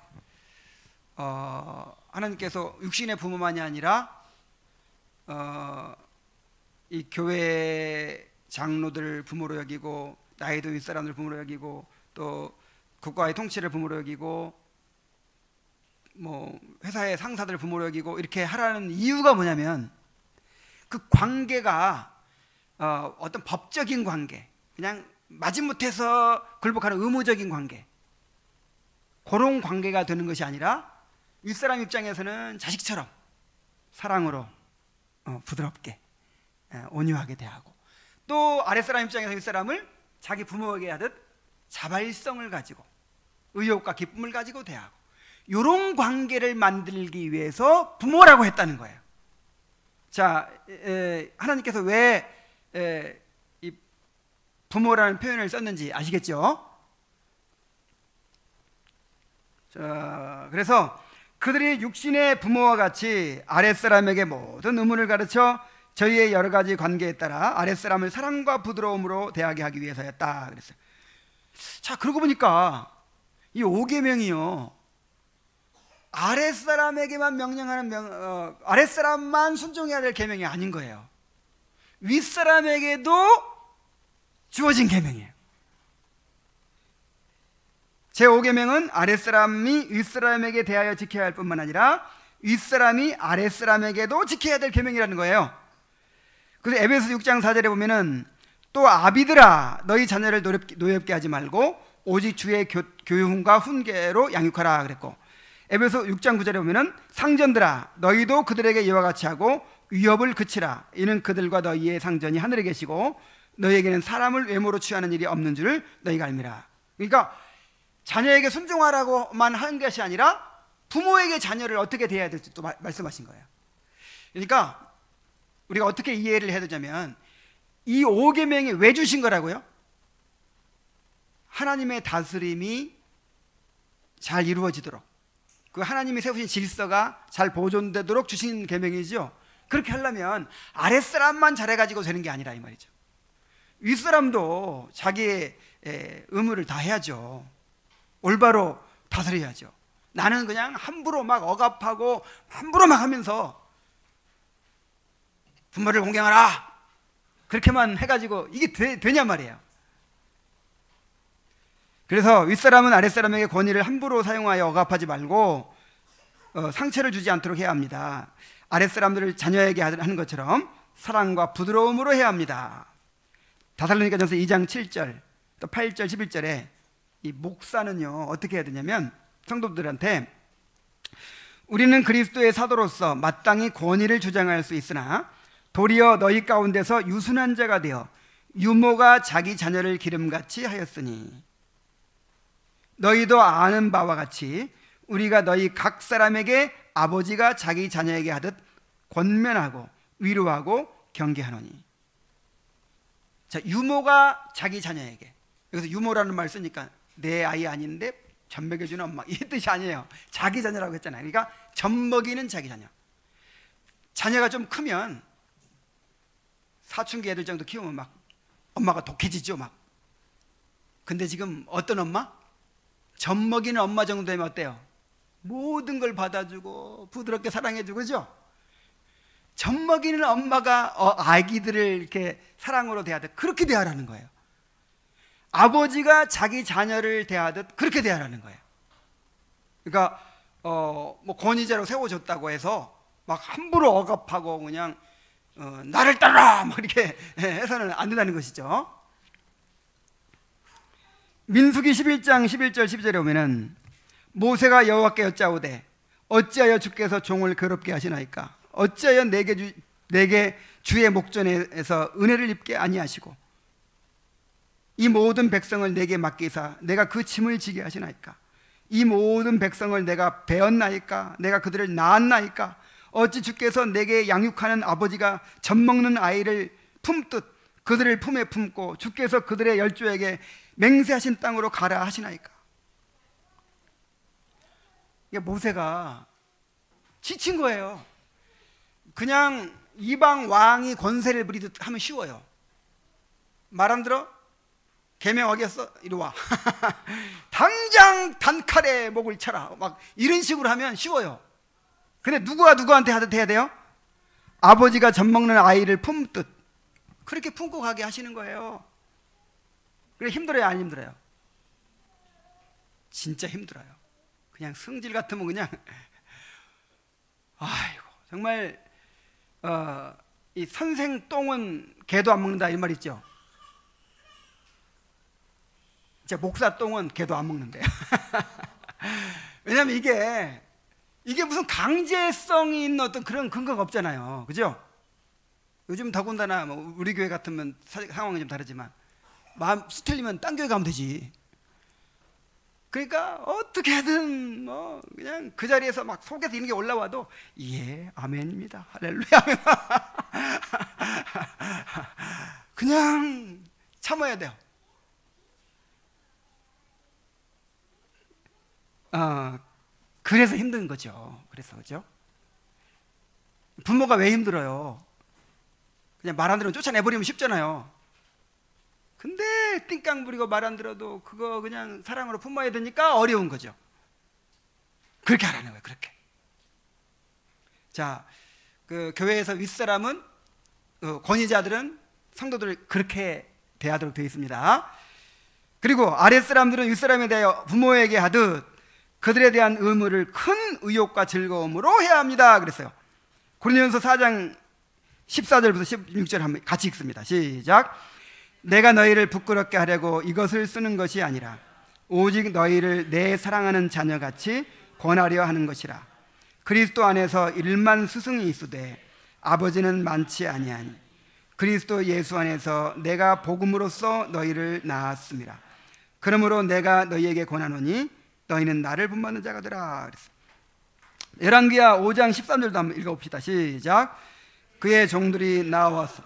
하나님께서 육신의 부모만이 아니라 이 교회 장로들을 부모로 여기고 나이도 윗사람을 부모로 여기고 또 국가의 통치를 부모로 여기고 뭐 회사의 상사들 부모로 여기고 이렇게 하라는 이유가 뭐냐면 그 관계가 어떤 법적인 관계, 그냥 마지못해서 굴복하는 의무적인 관계, 그런 관계가 되는 것이 아니라 윗사람 입장에서는 자식처럼 사랑으로 부드럽게 온유하게 대하고, 또 아랫사람 입장에서 윗사람을 자기 부모에게 하듯 자발성을 가지고 의욕과 기쁨을 가지고 대하고, 이런 관계를 만들기 위해서 부모라고 했다는 거예요. 자, 하나님께서 왜 이 부모라는 표현을 썼는지 아시겠죠? 자, 그래서 그들이 육신의 부모와 같이 아랫사람에게 모든 의무를 가르쳐 저희의 여러 가지 관계에 따라 아랫사람을 사랑과 부드러움으로 대하게 하기 위해서였다 그랬어요. 자, 그러고 보니까 이 5계명이요, 아랫사람에게만 명령하는 아랫사람만 순종해야 될 계명이 아닌 거예요. 윗사람에게도 주어진 계명이에요. 제5계명은 아랫사람이 윗사람에게 대하여 지켜야 할 뿐만 아니라 윗사람이 아랫사람에게도 지켜야 될 계명이라는 거예요. 그래서 에베소 6장 4절에 보면은 또 아비들아 너희 자녀를 노엽게 하지 말고 오직 주의 교훈과 훈계로 양육하라 그랬고, 에베소 6장 9절에 보면은 상전들아 너희도 그들에게 이와 같이 하고 위협을 그치라. 이는 그들과 너희의 상전이 하늘에 계시고 너희에게는 사람을 외모로 취하는 일이 없는 줄을 너희가 알미라. 그러니까 자녀에게 순종하라고만 한 것이 아니라 부모에게 자녀를 어떻게 대해야 될지 또 말씀하신 거예요. 그러니까 우리가 어떻게 이해를 해야 되냐면 이 5계명이 왜 주신 거라고요? 하나님의 다스림이 잘 이루어지도록, 그 하나님이 세우신 질서가 잘 보존되도록 주신 계명이죠. 그렇게 하려면 아랫사람만 잘해가지고 되는 게 아니라 이 말이죠. 윗사람도 자기의 의무를 다 해야죠. 올바로 다스려야죠. 나는 그냥 함부로 막 억압하고 함부로 막 하면서 부모를 공경하라 그렇게만 해가지고 이게 되냐 말이에요. 그래서 윗사람은 아랫사람에게 권위를 함부로 사용하여 억압하지 말고 상처를 주지 않도록 해야 합니다. 아랫사람들을 자녀에게 하는 것처럼 사랑과 부드러움으로 해야 합니다. 데살로니가전서 2장 7절 또 8절 11절에 이 목사는요 어떻게 해야 되냐면 성도들한테 우리는 그리스도의 사도로서 마땅히 권위를 주장할 수 있으나 도리어 너희 가운데서 유순한 자가 되어 유모가 자기 자녀를 기름같이 하였으니 너희도 아는 바와 같이 우리가 너희 각 사람에게 아버지가 자기 자녀에게 하듯 권면하고 위로하고 경계하노니. 자, 유모가 자기 자녀에게, 여기서 유모라는 말 쓰니까 내 아이 아닌데 젖 먹여주는 엄마, 이 뜻이 아니에요. 자기 자녀라고 했잖아요. 그러니까 젖 먹이는 자기 자녀. 자녀가 좀 크면 사춘기 애들 정도 키우면 막 엄마가 독해지죠 막. 근데 지금 어떤 엄마? 젖 먹이는 엄마 정도 되면 어때요? 모든 걸 받아주고 부드럽게 사랑해주고, 그죠? 젖 먹이는 엄마가 아기들을 이렇게 사랑으로 대하듯 그렇게 대하라는 거예요. 아버지가 자기 자녀를 대하듯 그렇게 대하라는 거예요. 그러니까 뭐 권위자로 세워줬다고 해서 막 함부로 억압하고 그냥 나를 따라 막 이렇게 해서는 안 된다는 것이죠. 민수기 11장 11절 12절에 보면은 모세가 여호와께 여짜오되 어찌하여 주께서 종을 괴롭게 하시나이까? 어찌하여 내게 주의 목전에서 은혜를 입게 아니하시고 이 모든 백성을 내게 맡기사 내가 그 짐을 지게 하시나이까? 이 모든 백성을 내가 배었나이까? 내가 그들을 낳았나이까? 어찌 주께서 내게 양육하는 아버지가 젖 먹는 아이를 품듯 그들을 품에 품고 주께서 그들의 열조에게 맹세하신 땅으로 가라 하시나이까? 이게 모세가 지친 거예요. 그냥 이방 왕이 권세를 부리듯 하면 쉬워요. 말 안 들어? 계명 어겼어? 이리 와. 당장 단칼에 목을 쳐라. 막 이런 식으로 하면 쉬워요. 근데 누구가 누구한테 하듯 해야 돼요? 아버지가 젖 먹는 아이를 품듯 그렇게 품고 가게 하시는 거예요. 그래 힘들어요, 안 힘들어요? 진짜 힘들어요. 그냥 성질 같으면 그냥 아이고 정말 이 선생 똥은 개도 안 먹는다 이 말 있죠. 진짜 목사 똥은 개도 안 먹는데요. 왜냐하면 이게 무슨 강제성이 있는 어떤 그런 근거가 없잖아요, 그죠? 요즘 더군다나 뭐 우리 교회 같으면 상황이 좀 다르지만 마음 수틀리면 딴 교회 가면 되지. 그러니까 어떻게든 뭐 그냥 그 자리에서 막 속에서 이런 게 올라와도 예 아멘입니다 할렐루야 그냥 참아야 돼요. 그래서 힘든 거죠. 그죠? 부모가 왜 힘들어요? 그냥 말 안 들으면 쫓아내버리면 쉽잖아요. 근데 띵깡 부리고 말 안 들어도 그거 그냥 사랑으로 품어야 되니까 어려운 거죠. 그렇게 하라는 거예요. 그렇게. 자, 그 교회에서 윗사람은 권위자들은 성도들을 그렇게 대하도록 되어 있습니다. 그리고 아랫사람들은 윗사람에 대하여 부모에게 하듯 그들에 대한 의무를 큰 의욕과 즐거움으로 해야 합니다. 그랬어요. 고린도전서 4장 14절부터 16절 한번 같이 읽습니다. 시작. 내가 너희를 부끄럽게 하려고 이것을 쓰는 것이 아니라 오직 너희를 내 사랑하는 자녀같이 권하려 하는 것이라. 그리스도 안에서 1만 스승이 있으되 아버지는 많지 아니하니 그리스도 예수 안에서 내가 복음으로써 너희를 낳았습니다. 그러므로 내가 너희에게 권하노니 너희는 나를 본받는 자가 되라. 열왕기하 5장 13절도 한번 읽어봅시다. 시작. 그의 종들이 나와서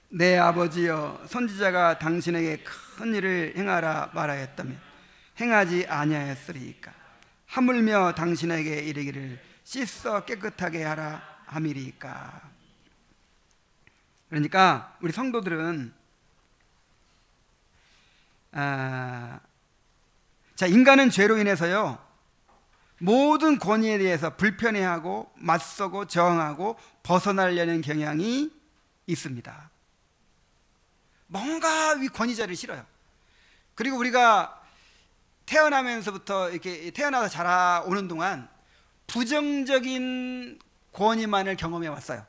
내 아버지여 선지자가 당신에게 큰 일을 행하라 말하였다면 행하지 아니하였으리이까? 하물며 당신에게 이르기를 씻어 깨끗하게 하라 함이리이까? 그러니까 우리 성도들은 자, 인간은 죄로 인해서요 모든 권위에 대해서 불편해하고 맞서고 저항하고 벗어나려는 경향이 있습니다. 뭔가 위 권위자를 싫어요. 그리고 우리가 태어나면서부터 이렇게 태어나서 자라오는 동안 부정적인 권위만을 경험해 왔어요.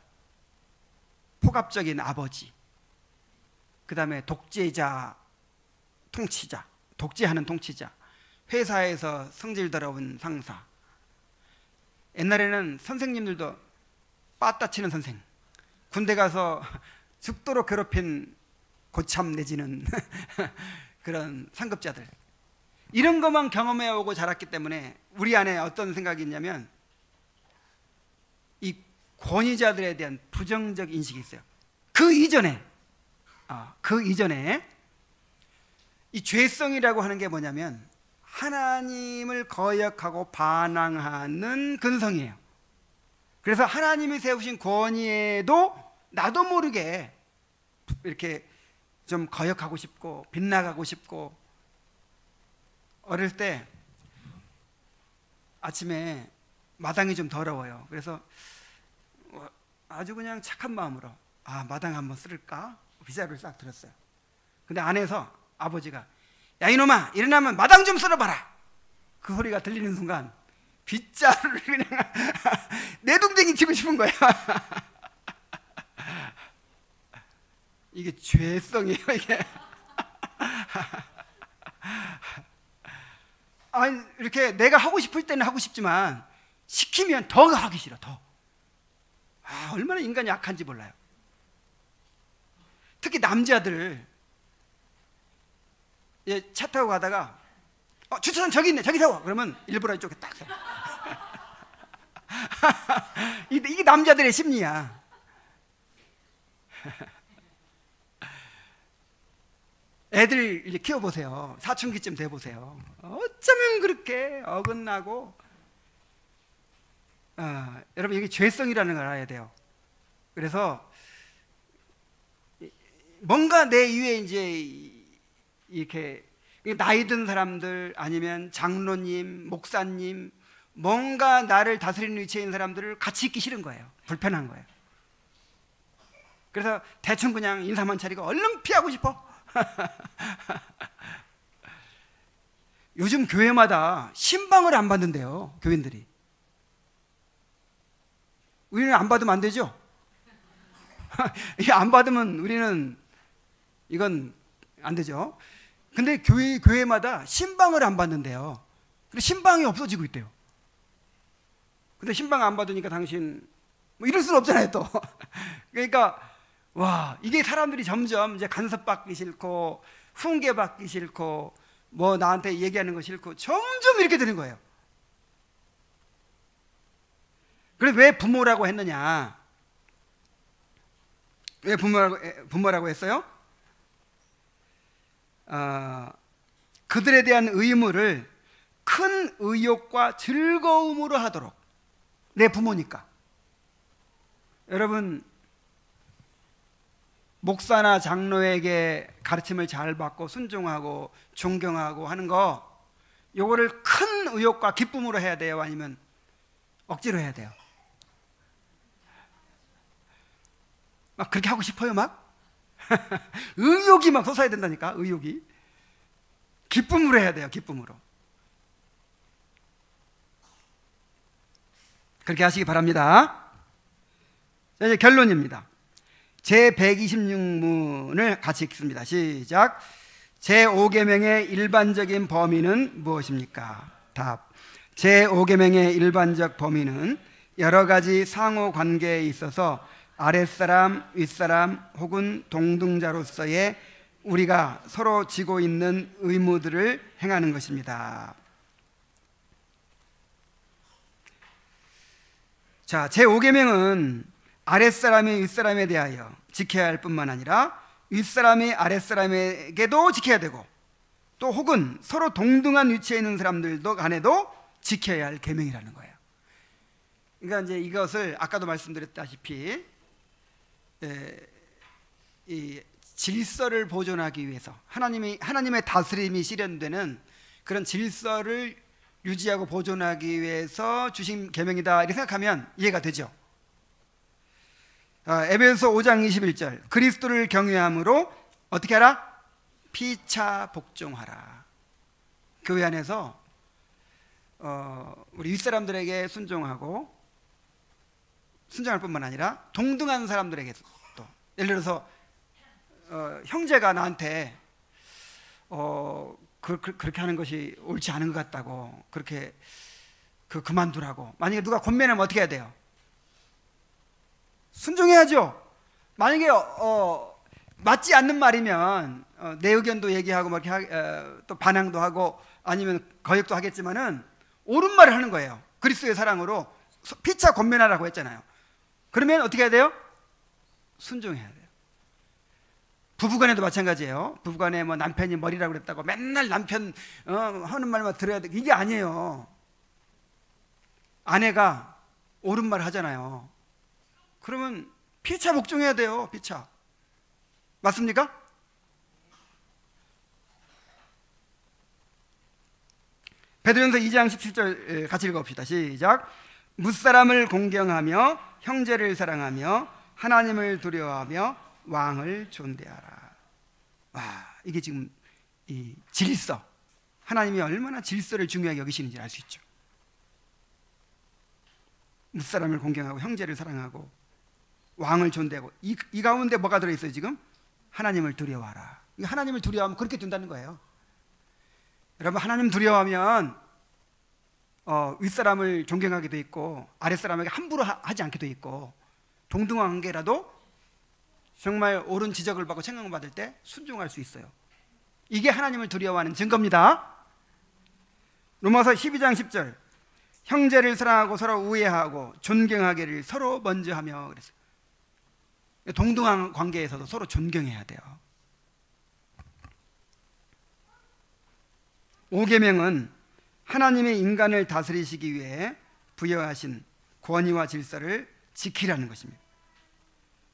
폭압적인 아버지, 그 다음에 독재자, 통치자, 독재하는 통치자, 회사에서 성질 더러운 상사, 옛날에는 선생님들도 빠따치는 선생, 군대 가서 죽도록 괴롭힌 고참 내지는 그런 상급자들, 이런 것만 경험해 오고 자랐기 때문에 우리 안에 어떤 생각이 있냐면 이 권위자들에 대한 부정적 인식이 있어요. 그 이전에 이 죄성이라고 하는 게 뭐냐면 하나님을 거역하고 반항하는 근성이에요. 그래서 하나님이 세우신 권위에도 나도 모르게 이렇게 좀 거역하고 싶고 빗나가고 싶고. 어릴 때 아침에 마당이 좀 더러워요. 그래서 아주 그냥 착한 마음으로 마당 한번 쓸까? 빗자루를 싹 들었어요. 근데 안에서 아버지가 야 이놈아 일어나면 마당 좀 쓸어봐라. 그 소리가 들리는 순간 빗자루를 그냥 내동댕이 치고 싶은 거야. 이게 죄성이에요 이게. 아니 이렇게 내가 하고 싶을 때는 하고 싶지만 시키면 더 하기 싫어. 더. 얼마나 인간이 약한지 몰라요. 특히 남자들 차 타고 가다가 주차장 저기 있네 저기 세워. 그러면 일부러 이쪽에 딱 세워. 이게 남자들의 심리야. 애들 이제 키워보세요. 사춘기쯤 돼보세요. 어쩌면 그렇게 어긋나고. 여러분 이게 죄성이라는 걸 알아야 돼요. 그래서 뭔가 내 위에 이제 이렇게 나이 든 사람들 아니면 장로님, 목사님 뭔가 나를 다스리는 위치에 있는 사람들을 같이 있기 싫은 거예요. 불편한 거예요. 그래서 대충 그냥 인사만 차리고 얼른 피하고 싶어. 요즘 교회마다 신방을 안 받는데요. 교인들이. 우리는 안 받으면 안 되죠? 안 받으면 우리는 이건 안 되죠. 근데 교회마다 신방을 안 받는데요. 근데 신방이 없어지고 있대요. 근데 신방 안 받으니까 당신 뭐 이럴 수는 없잖아요 또. 그러니까 와 이게 사람들이 점점 이제 간섭받기 싫고 훈계받기 싫고 뭐 나한테 얘기하는 거 싫고 점점 이렇게 되는 거예요. 그래서 왜 부모라고 했느냐? 왜 부모라고 했어요? 그들에 대한 의무를 큰 의욕과 즐거움으로 하도록. 내 부모니까. 여러분 목사나 장로에게 가르침을 잘 받고 순종하고 존경하고 하는 거 요거를 큰 의욕과 기쁨으로 해야 돼요? 아니면 억지로 해야 돼요? 막 그렇게 하고 싶어요 막? 의욕이 막 솟아야 된다니까. 의욕이. 기쁨으로 해야 돼요. 기쁨으로. 그렇게 하시기 바랍니다. 자, 이제 결론입니다. 제126문을 같이 읽습니다. 시작. 제5계명의 일반적인 범위는 무엇입니까? 답. 제5계명의 일반적 범위는 여러 가지 상호 관계에 있어서 아랫사람, 윗사람 혹은 동등자로서의 우리가 서로 지고 있는 의무들을 행하는 것입니다. 자, 제5계명은 아랫사람이 윗사람에 대하여 지켜야 할 뿐만 아니라 윗사람이 아랫사람에게도 지켜야 되고 또 혹은 서로 동등한 위치에 있는 사람들도 간에도 지켜야 할 계명이라는 거예요. 그러니까 이제 이것을 아까도 말씀드렸다시피 이 질서를 보존하기 위해서 하나님의 다스림이 실현되는 그런 질서를 유지하고 보존하기 위해서 주신 계명이다 이렇게 생각하면 이해가 되죠. 에베소 5장 21절 그리스도를 경외함으로 어떻게 하라? 피차 복종하라. 교회 안에서 우리 윗사람들에게 순종할 뿐만 아니라 동등한 사람들에게도 예를 들어서 형제가 나한테 그렇게 하는 것이 옳지 않은 것 같다고 그렇게 그만두라고 만약에 누가 권면하면 어떻게 해야 돼요? 순종해야죠. 만약에 맞지 않는 말이면 내 의견도 얘기하고 뭐 이렇게 또 반항도 하고 아니면 거역도 하겠지만은 옳은 말을 하는 거예요. 그리스도의 사랑으로 피차 권면하라고 했잖아요. 그러면 어떻게 해야 돼요? 순종해야 돼요. 부부간에도 마찬가지예요. 부부간에 뭐 남편이 머리라고 그랬다고 맨날 남편 하는 말만 들어야 돼, 이게 아니에요. 아내가 옳은 말 하잖아요. 그러면 피차 복종해야 돼요. 피차. 맞습니까? 베드로전서 2장 17절 같이 읽어봅시다. 시작. 무사람을 공경하며 형제를 사랑하며 하나님을 두려워하며 왕을 존대하라. 와, 이게 지금 이 질서, 하나님이 얼마나 질서를 중요하게 여기시는지 알 수 있죠. 무사람을 공경하고 형제를 사랑하고 왕을 존대하고, 이 가운데 뭐가 들어있어요? 지금 하나님을 두려워하라. 하나님을 두려워하면 그렇게 된다는 거예요. 여러분, 하나님 두려워하면 윗사람을 존경하게 돼 있고 아랫사람에게 함부로 하지 않게 돼 있고, 동등한 관계라도 정말 옳은 지적을 받고 책망을 받을 때 순종할 수 있어요. 이게 하나님을 두려워하는 증거입니다. 로마서 12장 10절, 형제를 사랑하고 서로 우애하고 존경하기를 서로 먼저 하며 그랬어요. 동등한 관계에서도 서로 존경해야 돼요. 5계명은 하나님의 인간을 다스리시기 위해 부여하신 권위와 질서를 지키라는 것입니다.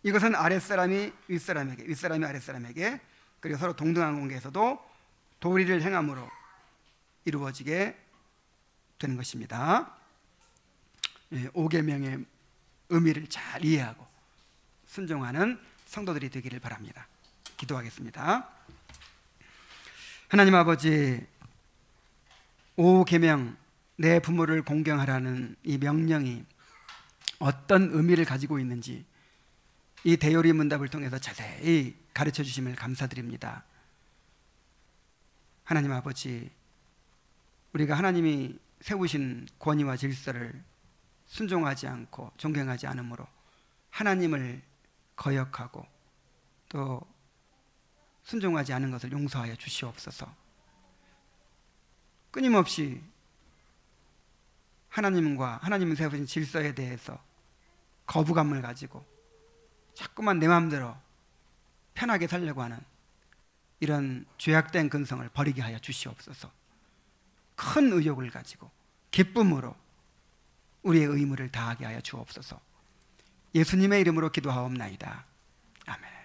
이것은 아랫사람이 윗사람에게, 윗사람이 아랫사람에게, 그리고 서로 동등한 관계에서도 도리를 행함으로 이루어지게 되는 것입니다. 5계명의 의미를 잘 이해하고 순종하는 성도들이 되기를 바랍니다. 기도하겠습니다. 하나님 아버지, 5계명, 내 부모를 공경하라는 이 명령이 어떤 의미를 가지고 있는지 이 대요리 문답을 통해서 자세히 가르쳐 주심을 감사드립니다. 하나님 아버지, 우리가 하나님이 세우신 권위와 질서를 순종하지 않고 존경하지 않으므로 하나님을 거역하고 또 순종하지 않은 것을 용서하여 주시옵소서. 끊임없이 하나님과 하나님이 세우신 질서에 대해서 거부감을 가지고 자꾸만 내 마음대로 편하게 살려고 하는 이런 죄악된 근성을 버리게 하여 주시옵소서. 큰 의욕을 가지고 기쁨으로 우리의 의무를 다하게 하여 주옵소서. 예수님의 이름으로 기도하옵나이다. 아멘.